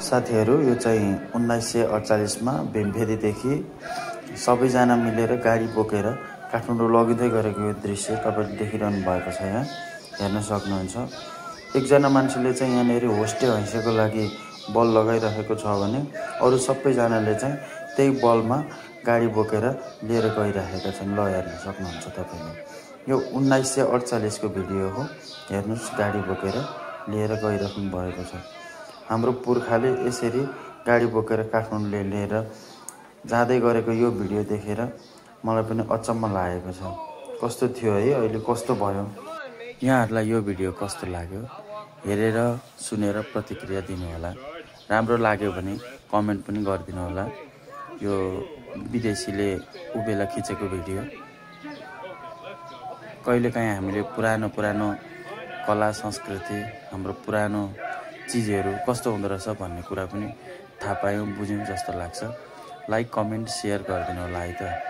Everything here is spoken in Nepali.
साथीहरू यो चाहिँ 1948 मा भीमफेदीदेखि सबैजना मिलेर गाडी बोकेर काठमाडौँ लगिँदै गरेको यो दृश्य तपाईले देखिरहनु भएको छ। यहाँ हेर्न सक्नुहुन्छ एकजना मान्छेले चाहिँ यहाँनेरि होस्टे हैसिएको लागि बल लगाइरहेको छ भने अरु सबैजनाले चाहिँ त्यही बलमा गाडी बोकेर लिएर गइरहेका छन्। ल हेर्न सक्नुहुन्छ तपाईले यो 1948 को भिडियो हो। हेर्नुस् गाडी बोकेर लिएर गइराख्नु भएको छ। हाम्रो पुर्खाले यसरी गाडी बोकेर काठमाडौँ लिएर जाँदै गरेको यो भिडियो देखेर मलाई पनि अचम्म लागेको छ। कस्तो थियो है, अहिले कस्तो भयो। यहाँहरुलाई यो भिडियो कस्तो लाग्यो हेरेर सुनेर प्रतिक्रिया दिनु होला। राम्रो लाग्यो भने कमेन्ट पनि गरिदिनु होला। यो विदेशीले उबेला खिचेको भिडियो। कहिलेकाहीँ हामीले पुरानो कला संस्कृति हाम्रो पुरानो चीजहरु कस्तो हुँदो रहेछ भन्ने कुरा पनि थाहा पायौं बुझ्यौं जस्तो लाग्छ। लाइक कमेन्ट शेयर गरिदिनु होला है त।